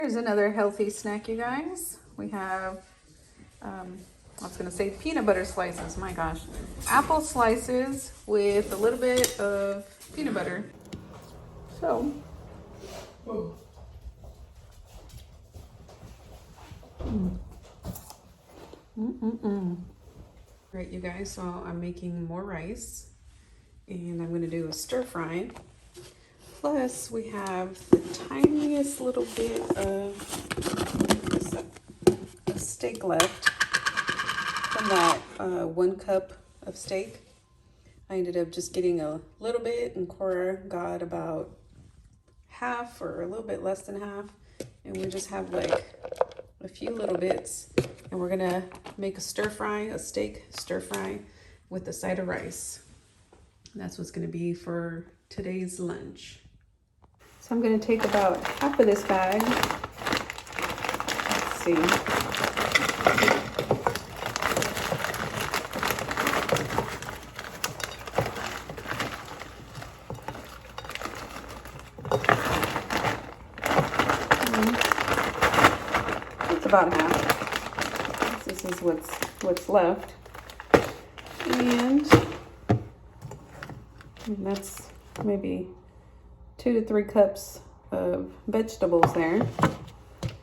Here's another healthy snack, you guys. We have, I was gonna say peanut butter slices, my gosh. Apple slices with a little bit of peanut butter. So, Right, you guys, so I'm making more rice and I'm gonna do a stir fry. Plus, we have the tiniest little bit of steak left from that 1 cup of steak. I ended up just getting a little bit, and Cora got about half or a little bit less than half. And we just have like a few little bits. And we're gonna make a stir fry, a steak stir fry with a side of rice. And that's what's gonna be for today's lunch. So I'm gonna take about half of this bag. Let's see. It's about half. This is what's left. And that's maybe 2 to 3 cups of vegetables there,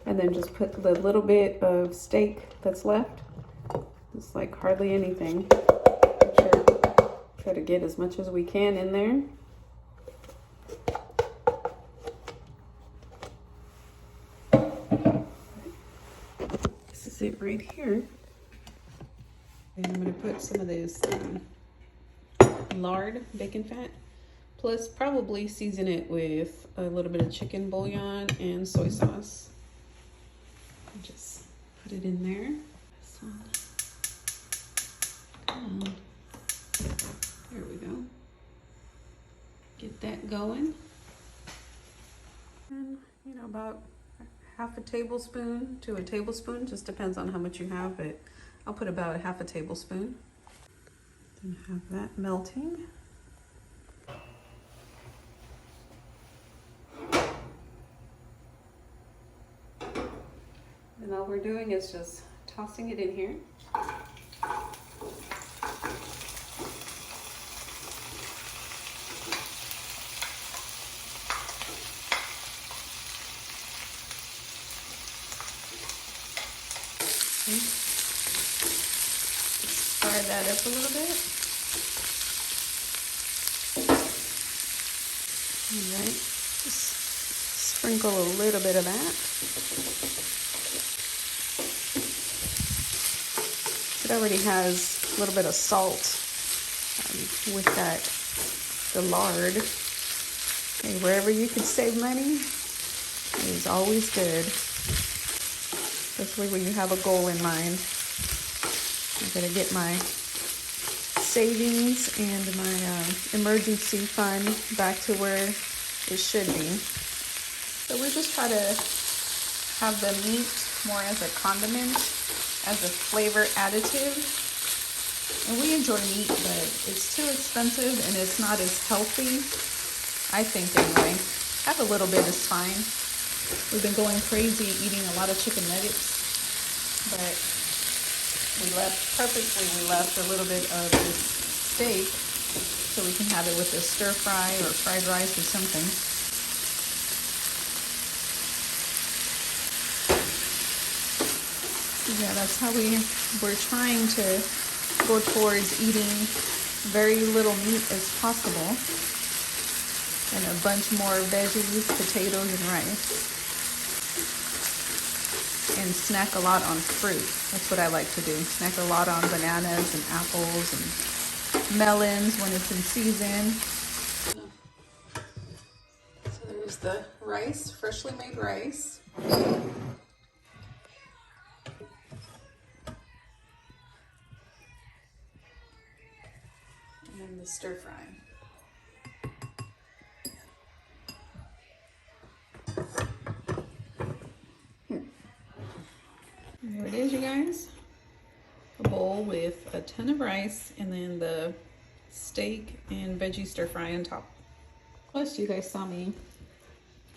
and then just put the little bit of steak that's left. It's like hardly anything. Try to get as much as we can in there. This is it right here. And I'm gonna put some of this lard, bacon fat, plus probably season it with a little bit of chicken bouillon and soy sauce. Just put it in there. This one. Come on. There we go. Get that going. And about half a tablespoon to a tablespoon, just depends on how much you have, but I'll put about a half a tablespoon. Then have that melting. And all we're doing is just tossing it in here. Fire that up a little bit. All right, just sprinkle a little bit of that. It already has a little bit of salt with that, the lard. Okay, wherever you can save money is always good, especially when you have a goal in mind. I'm gonna get my savings and my emergency fund back to where it should be. So we just try to have the meat more as a condiment, as a flavor additive. And we enjoy meat, but it's too expensive and it's not as healthy, I think anyway. Have a little bit is fine. We've been going crazy eating a lot of chicken nuggets, but we left a little bit of this steak so we can have it with a stir fry or fried rice or something. Yeah, that's how we're trying to go towards eating very little meat as possible and a bunch more veggies, potatoes, and rice. And snack a lot on fruit. That's what I like to do. Snack a lot on bananas and apples and melons when it's in season. So there's the rice, freshly made rice. And then the stir fry. There it is, you guys. A bowl with a ton of rice and then the steak and veggie stir fry on top. Plus, you guys saw me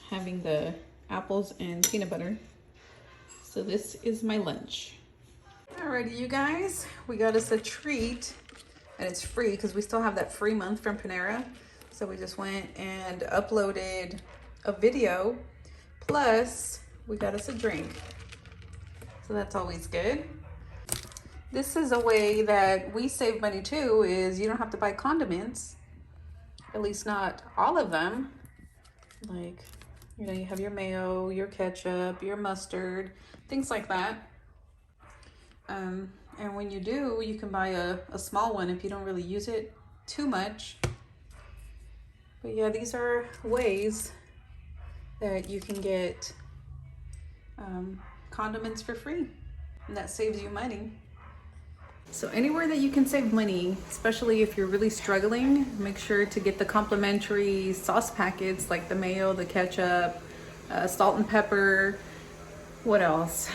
having the apples and peanut butter. So this is my lunch. Alrighty, you guys, we got us a treat, and it's free because we still have that free month from Panera. So we just went and uploaded a video, plus we got us a drink. So that's always good. This is a way that we save money too, is you don't have to buy condiments, at least not all of them. Like, you know, you have your mayo, your ketchup, your mustard, things like that. And when you do, you can buy a small one if you don't really use it too much. But yeah, these are ways that you can get condiments for free, and that saves you money. So anywhere that you can save money, especially if you're really struggling, make sure to get the complimentary sauce packets like the mayo, the ketchup, salt and pepper. What else?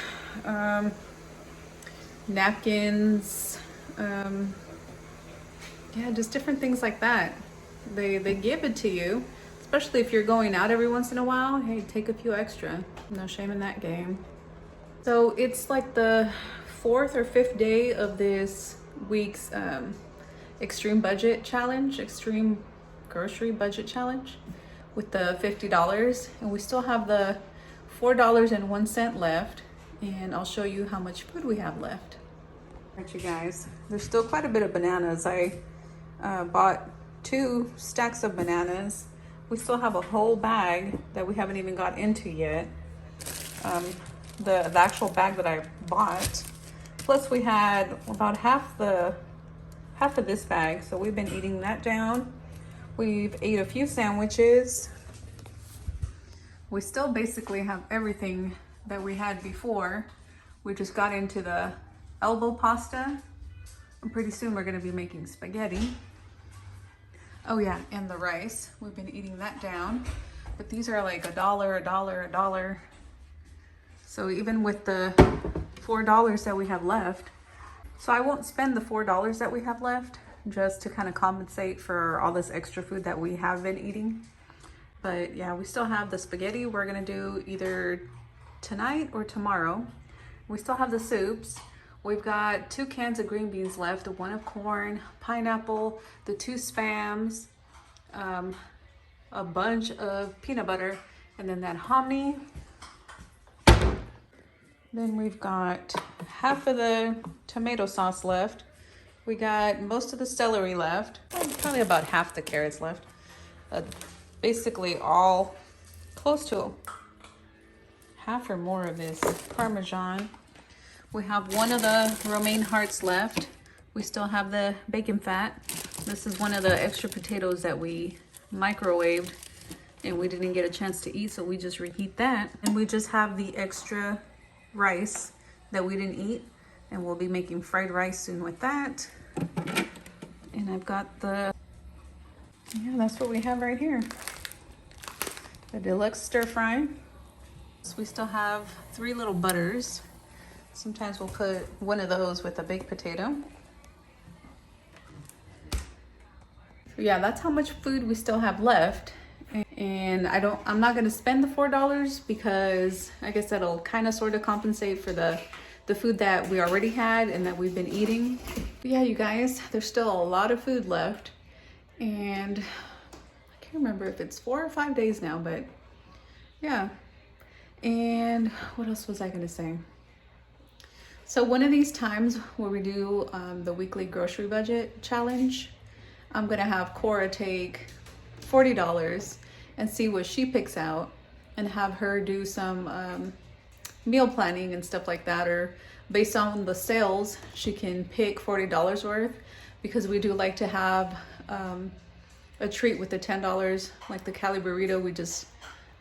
Napkins. Yeah, just different things like that. They give it to you, especially if you're going out every once in a while. Hey, take a few extra. No shame in that game. So it's like the 4th or 5th day of this week's extreme budget challenge, extreme grocery budget challenge with the $50, and we still have the $4.01 left, and I'll show you how much food we have left. All right, you guys, there's still quite a bit of bananas. I bought 2 stacks of bananas. We still have a whole bag that we haven't even got into yet. The actual bag that I bought. Plus we had about half of this bag, so we've been eating that down. We've ate a few sandwiches. We still basically have everything that we had before. We just got into the elbow pasta, and pretty soon we're gonna be making spaghetti. Oh yeah, and the rice. We've been eating that down, but these are like $1. So even with the $4 that we have left, so I won't spend the $4 that we have left just to kind of compensate for all this extra food that we have been eating. But yeah, we still have the spaghetti we're gonna do either tonight or tomorrow. We still have the soups. We've got 2 cans of green beans left, 1 of corn, pineapple, the 2 Spams, a bunch of peanut butter, and then that hominy. Then we've got half of the tomato sauce left. We got most of the celery left, probably about half the carrots left. Basically all close to half or more of this Parmesan. We have 1 of the romaine hearts left. We still have the bacon fat. This is 1 of the extra potatoes that we microwaved and we didn't get a chance to eat, so we just reheat that. And we just have the extra rice that we didn't eat, and we'll be making fried rice soon with that. And I've got the, yeah, that's what we have right here. The deluxe stir fry. So we still have 3 little butters. Sometimes we'll put 1 of those with a baked potato. So yeah, that's how much food we still have left. And I'm not gonna spend the $4 because I guess that'll kind of sort of compensate for the food that we already had and that we've been eating. But yeah, you guys, there's still a lot of food left. And I can't remember if it's 4 or 5 days now, but yeah. And what else was I gonna say? So one of these times where we do the weekly grocery budget challenge, I'm gonna have Cora take $40 and see what she picks out and have her do some meal planning and stuff like that, or based on the sales she can pick $40 worth, because we do like to have a treat with the $10, like the Cali burrito.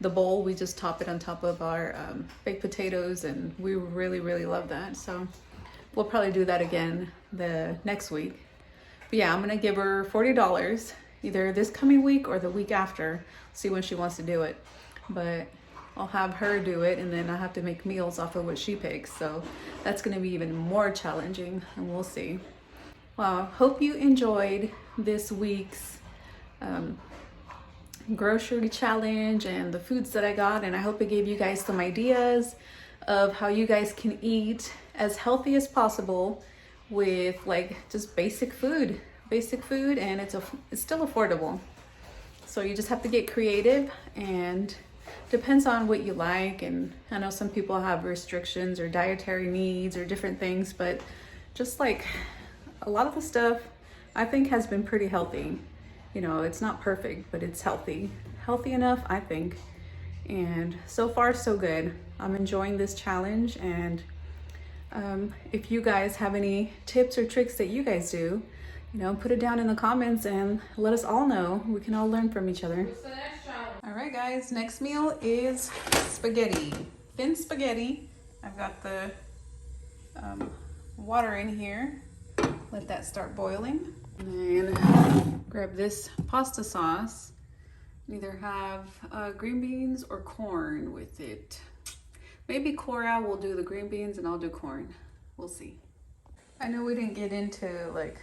The bowl, we just top it on top of our baked potatoes, and we really love that. So we'll probably do that again the next week. But yeah, I'm gonna give her $40 either this coming week or the week after, see when she wants to do it. But I'll have her do it, and then I have to make meals off of what she picks. So that's gonna be even more challenging, and we'll see. Well, hope you enjoyed this week's grocery challenge and the foods that I got, and I hope it gave you guys some ideas of how you guys can eat as healthy as possible with like just basic food, and it's still affordable. So you just have to get creative, and depends on what you like. And I know some people have restrictions or dietary needs or different things, but just like a lot of the stuff I think has been pretty healthy. You know, it's not perfect, but it's healthy enough, I think. And so far so good. I'm enjoying this challenge, and if you guys have any tips or tricks that you guys do, you know, put it down in the comments and let us all know. We can all learn from each other. All right, guys, next meal is spaghetti. Thin spaghetti. I've got the water in here. Let that start boiling. And then grab this pasta sauce. Either have green beans or corn with it. Maybe Cora will do the green beans and I'll do corn. We'll see. I know we didn't get into like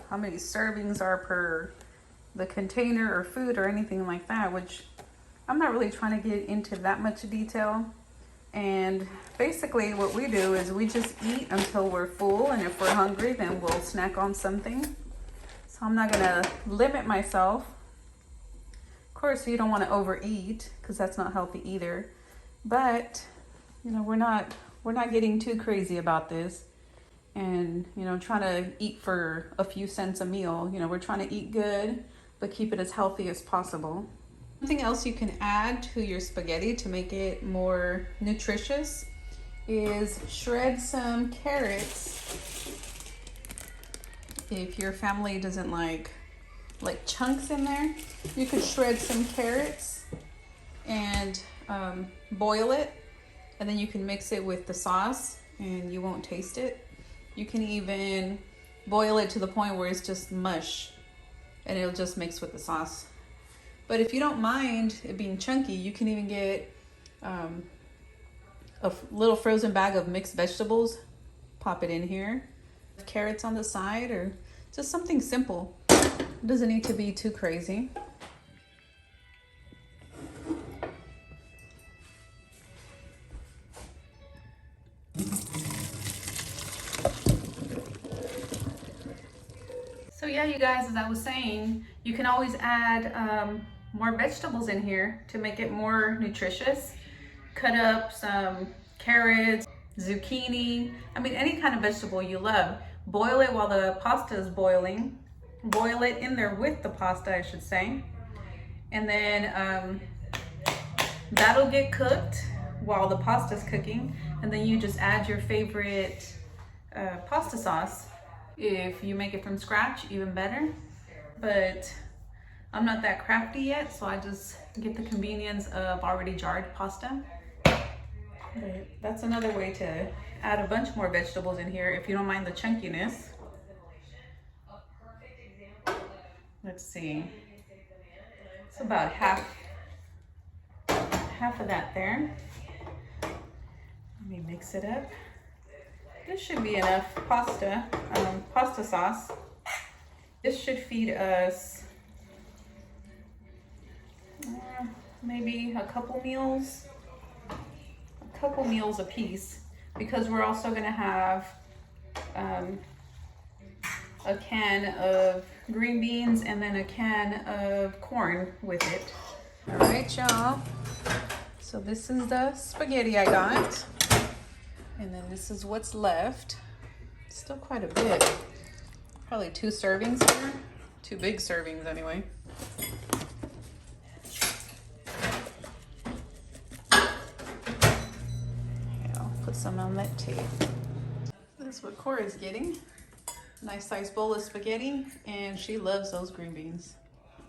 how many servings are per the container or food or anything like that, which I'm not really trying to get into that much detail. And basically what we do is we just eat until we're full, and if we're hungry then we'll snack on something. So I'm not gonna limit myself. Of course you don't want to overeat because that's not healthy either, but you know, we're not getting too crazy about this, and you know, trying to eat for a few cents a meal. You know, we're trying to eat good but keep it as healthy as possible. Something else you can add to your spaghetti to make it more nutritious is shred some carrots. If your family doesn't like chunks in there, you could shred some carrots and boil it, and then you can mix it with the sauce and you won't taste it. You can even boil it to the point where it's just mush and it'll just mix with the sauce. But if you don't mind it being chunky, you can even get a little frozen bag of mixed vegetables, pop it in here, carrots on the side, or just something simple. It doesn't need to be too crazy. So yeah, you guys, as I was saying, you can always add more vegetables in here to make it more nutritious. Cut up some carrots, zucchini, I mean any kind of vegetable you love. Boil it while the pasta is boiling. Boil it in there with the pasta, I should say. And then that'll get cooked while the pasta's cooking. And then you just add your favorite pasta sauce. If you make it from scratch, even better. But I'm not that crafty yet, so I just get the convenience of already jarred pasta. But that's another way to add a bunch more vegetables in here if you don't mind the chunkiness. Let's see. It's about half of that there. Let me mix it up. This should be enough pasta sauce. This should feed us maybe a couple meals a piece, because we're also going to have a can of green beans and then a can of corn with it. All right, y'all. So this is the spaghetti I got. And then this is what's left. Still quite a bit. Probably 2 servings here. 2 big servings anyway. Okay, I'll put some on that too. This is what Cora's getting. Nice sized bowl of spaghetti, and she loves those green beans.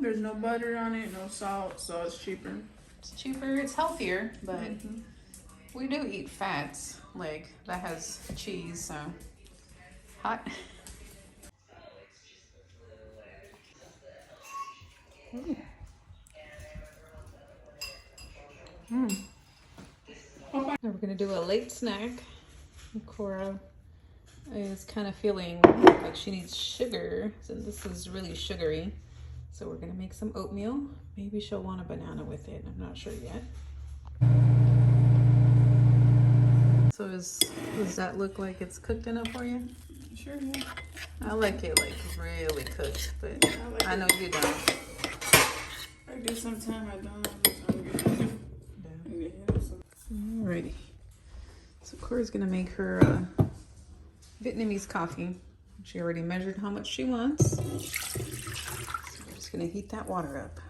There's no butter on it, no salt, so it's cheaper. It's cheaper, it's healthier, but we do eat fats. Like that has cheese, so hot. Now we're gonna do a late snack. Cora is kind of feeling like she needs sugar, and this is really sugary. So we're gonna make some oatmeal. Maybe she'll want a banana with it. I'm not sure yet. So does that look like it's cooked enough for you? Sure, yeah. I like it like really cooked, but I know you don't. I do sometime, I don't. Alrighty. So Cora's gonna make her Vietnamese coffee. She already measured how much she wants. So we're just gonna heat that water up.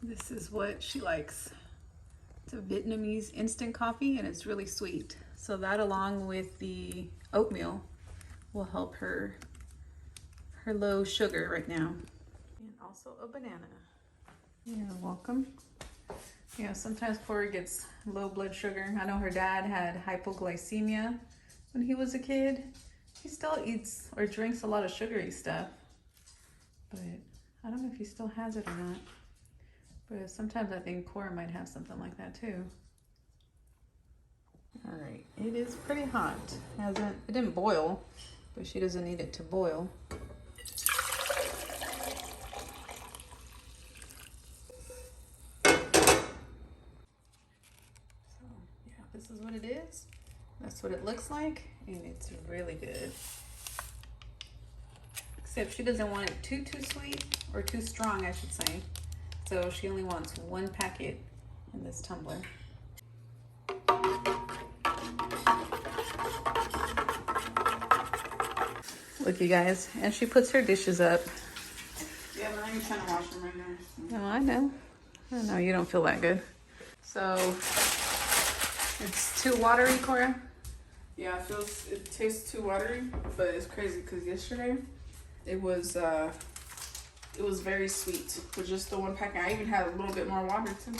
This is what she likes. It's a Vietnamese instant coffee and it's really sweet. So that along with the oatmeal will help her low sugar right now. And also a banana. You're welcome. Yeah, sometimes Cora gets low blood sugar. I know her dad had hypoglycemia when he was a kid. He still eats or drinks a lot of sugary stuff, but I don't know if he still has it or not. But sometimes I think Cora might have something like that too. All right, it is pretty hot. It didn't boil, but she doesn't need it to boil. This is what it is. That's what it looks like, and it's really good. Except she doesn't want it too sweet, or too strong, I should say. So she only wants 1 packet in this tumbler. Look, you guys, and she puts her dishes up. Yeah, but I ain't trying to wash them right now. No, I know. I know you don't feel that good. So it's too watery, Cora? Yeah, it tastes too watery, but it's crazy because yesterday it was very sweet with just the 1 packet. I even had a little bit more water too.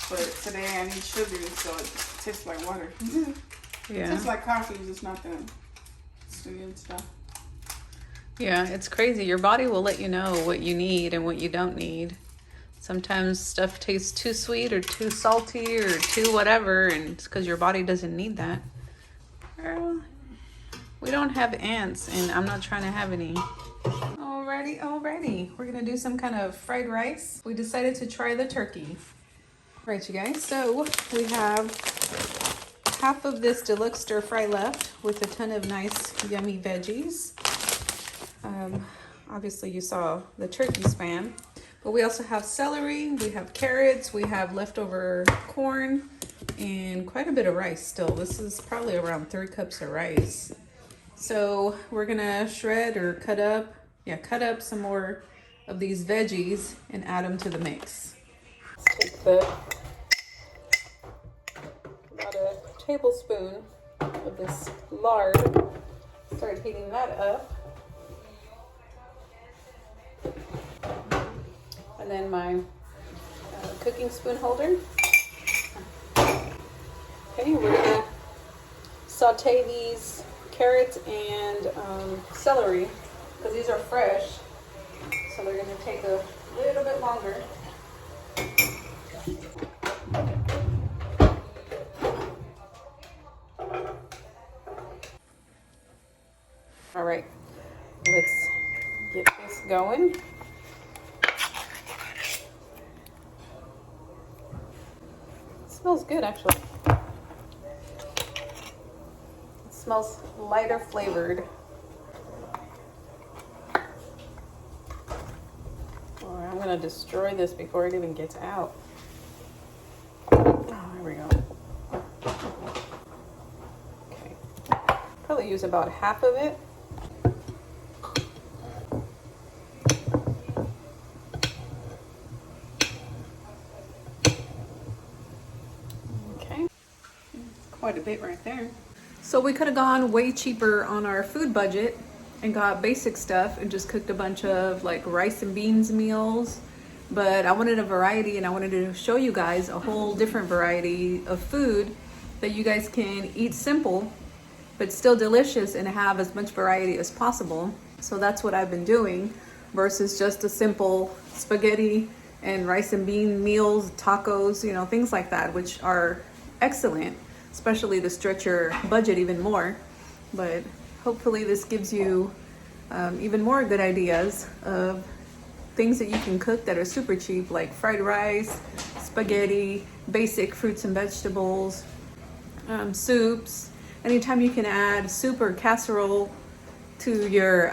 But today I need sugar, so it tastes like water. Yeah. It tastes like coffee, just not the sweet and stuff. Yeah, it's crazy. Your body will let you know what you need and what you don't need. Sometimes stuff tastes too sweet or too salty or too whatever, and it's because your body doesn't need that. Girl, we don't have ants, and I'm not trying to have any. Alrighty. We're gonna do some kind of fried rice. We decided to try the turkey. Right, you guys, so we have half of this deluxe stir fry left with a ton of nice yummy veggies. Obviously you saw the turkey spam. But we also have celery, we have carrots, we have leftover corn, and quite a bit of rice still. This is probably around 3 cups of rice. So we're gonna shred or cut up some more of these veggies and add them to the mix. Let's take about a tablespoon of this lard, start heating that up. And then my cooking spoon holder. Okay, we're gonna saute these carrots and celery because these are fresh, so they're gonna take a little bit longer. All right, let's get this going. Smells good, actually. It smells lighter flavored. Oh, I'm gonna destroy this before it even gets out. Oh, here we go. Okay, probably use about half of it. Quite a bit right there. So we could have gone way cheaper on our food budget and got basic stuff and just cooked a bunch of like rice and beans meals, but I wanted a variety and I wanted to show you guys a whole different variety of food that you guys can eat simple but still delicious and have as much variety as possible. So that's what I've been doing versus just a simple spaghetti and rice and bean meals, tacos, you know, things like that, which are excellent, especially to stretch your budget even more. But hopefully this gives you even more good ideas of things that you can cook that are super cheap, like fried rice, spaghetti, basic fruits and vegetables, soups. Anytime you can add soup or casserole to your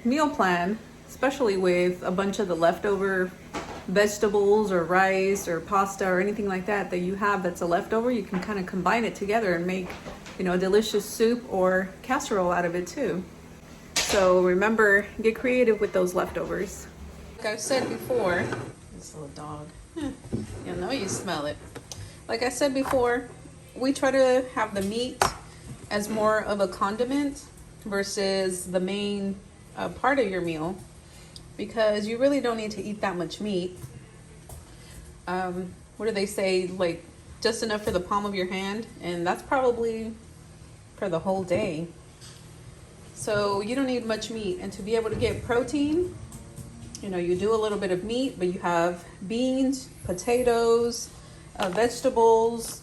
meal plan, especially with a bunch of the leftover vegetables or rice or pasta or anything like that that you have that's a leftover, you can kind of combine it together and make, you know, a delicious soup or casserole out of it too. So remember, get creative with those leftovers. Like I've said before, this little dog, you know you smell it. Like I said before, we try to have the meat as more of a condiment versus the main part of your meal, because you really don't need to eat that much meat. What do they say, like just enough for the palm of your hand, and that's probably for the whole day. So you don't need much meat, and to be able to get protein, you know, you do a little bit of meat, but you have beans, potatoes, vegetables,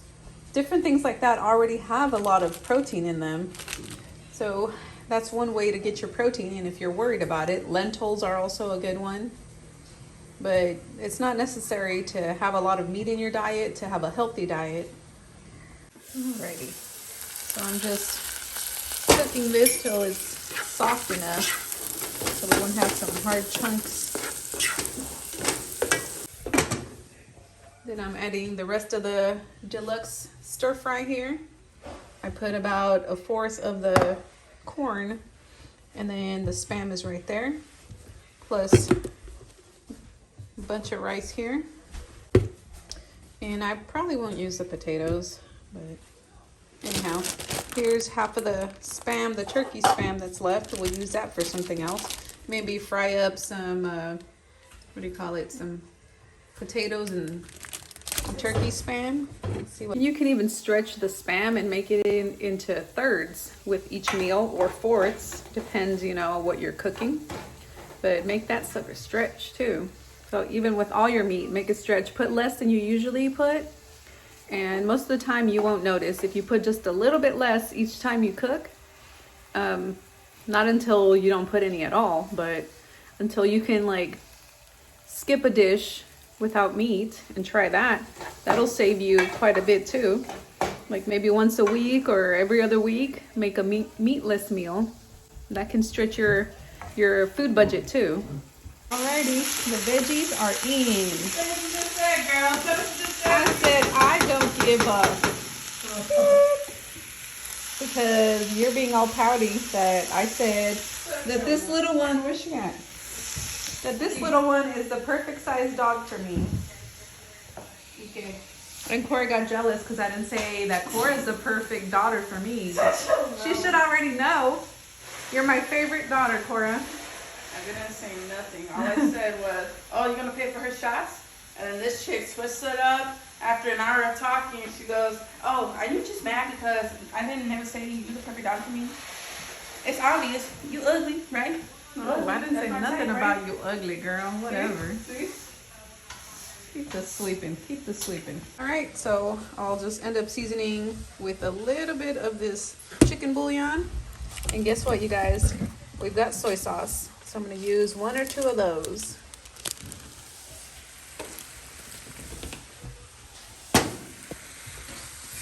different things like that already have a lot of protein in them. So that's one way to get your protein, and if you're worried about it, lentils are also a good one. But it's not necessary to have a lot of meat in your diet to have a healthy diet. Alrighty, so I'm just cooking this till it's soft enough so we won't have some hard chunks. Then I'm adding the rest of the deluxe stir fry here. I put about 1/4 of the corn, and then the Spam is right there, plus a bunch of rice here. And I probably won't use the potatoes, but anyhow, here's half of the Spam, the turkey Spam that's left. We'll use that for something else. Maybe fry up some, what do you call it, some potatoes and turkey Spam. Let's see what. You can even stretch the Spam and make it into thirds with each meal, or fourths, depends, you know, what you're cooking. But make that sucker stretch too. So even with all your meat, make it stretch. Put less than you usually put, and most of the time you won't notice if you put just a little bit less each time you cook. Not until you don't put any at all, but until you can like skip a dish without meat and try that. That'll save you quite a bit too. Like maybe once a week or every other week, make a meatless meal. That can stretch your food budget too. Alrighty, the veggies are in. I said I don't give up. Because you're being all pouty that I said that this little one, where's she at? That this little one is the perfect size dog for me. Okay. And Cora got jealous because I didn't say that Cora is the perfect daughter for me. She should already know. You're my favorite daughter, Cora. I didn't say nothing. All I said was, oh, you're going to pay for her shots? And then this chick switched it up. After an hour of talking, she goes, oh, are you just mad because I didn't never say you're the perfect daughter for me? It's obvious. You ugly, right? Oh, I didn't say nothing about you ugly, girl. Whatever. See? Keep this sleeping. Keep this sleeping. All right, so I'll just end up seasoning with a little bit of this chicken bouillon. And guess what, you guys? We've got soy sauce. So I'm going to use 1 or 2 of those.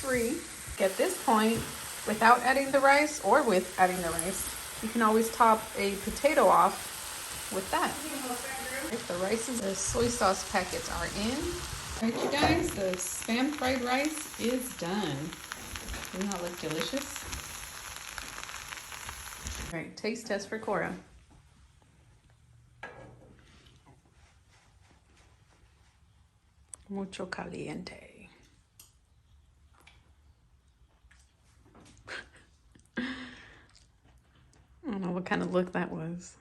Free. At this point, without adding the rice or with adding the rice, you can always top a potato off with that. If the rices, the soy sauce packets are in. All right, you guys, the Spam fried rice is done. Doesn't that look delicious? All right, taste test for Cora. Mucho caliente. I don't know what kind of look that was.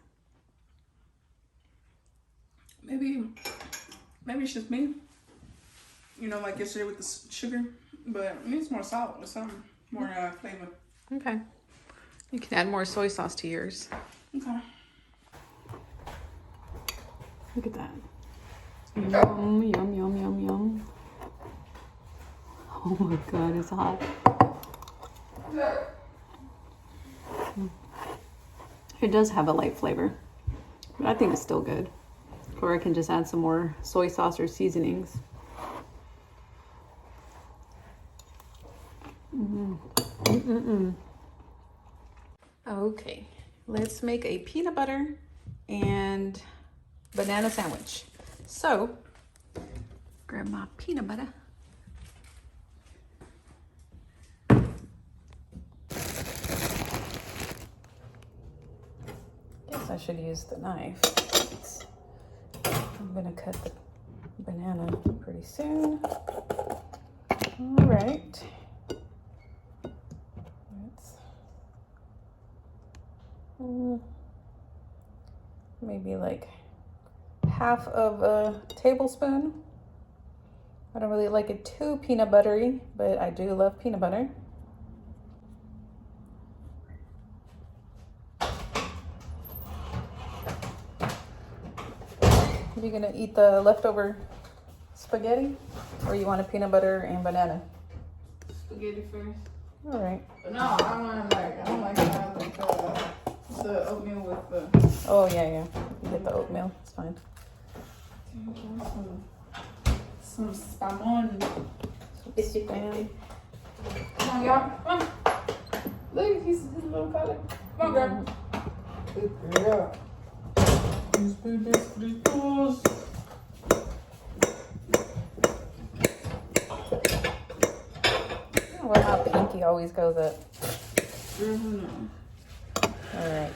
Maybe it's just me. You know, like yesterday with the sugar. But it needs more salt or something. More flavor. Okay. You can add more soy sauce to yours. Okay. Look at that. Yum, yum, yum, yum, yum. Oh my God, it's hot. It does have a light flavor, but I think it's still good. Or I can just add some more soy sauce or seasonings. Okay, let's make a peanut butter and banana sandwich. So, grab my peanut butter. Guess I should use the knife. I'm gonna cut the banana pretty soon. All right. Maybe like half of a tablespoon. I don't really like it too peanut buttery, but I do love peanut butter. Are you gonna eat the leftover spaghetti, or you want a peanut butter and banana? Spaghetti first. All right. But no, I don't like the oatmeal with the. Oh yeah. You get the oatmeal. It's fine. Some spamon. Spam. Come on, y'all. Come on. Look, he's his little color. Come on, girl. Good girl. These babies, fritos. Well, how pinky always goes up. All right,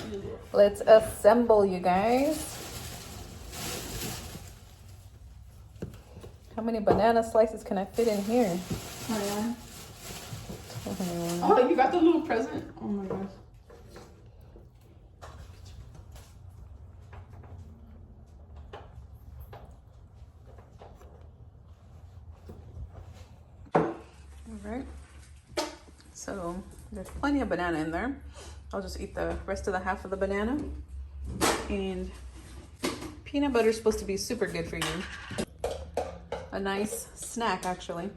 let's assemble, you guys. How many banana slices can I fit in here? 21. 21. Oh, you got the little present? Oh my gosh. All right. So there's plenty of banana in there. I'll just eat the rest of the half of the banana. And peanut butter is supposed to be super good for you. A nice snack, actually.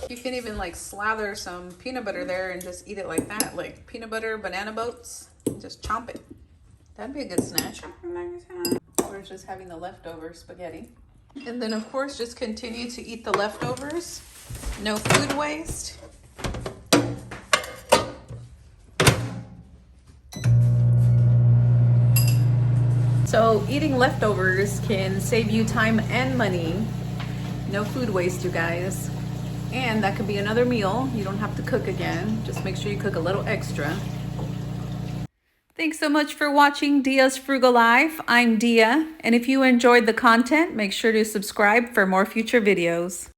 You can even like slather some peanut butter there and just eat it like that, like peanut butter banana boats. Just chomp it. That'd be a good snack. Or just having the leftover spaghetti. And then of course, just continue to eat the leftovers. No food waste. So eating leftovers can save you time and money. No food waste, you guys. And that could be another meal. You don't have to cook again. Just make sure you cook a little extra. Thanks so much for watching Dia's Frugal Life. I'm Dia, and if you enjoyed the content, make sure to subscribe for more future videos.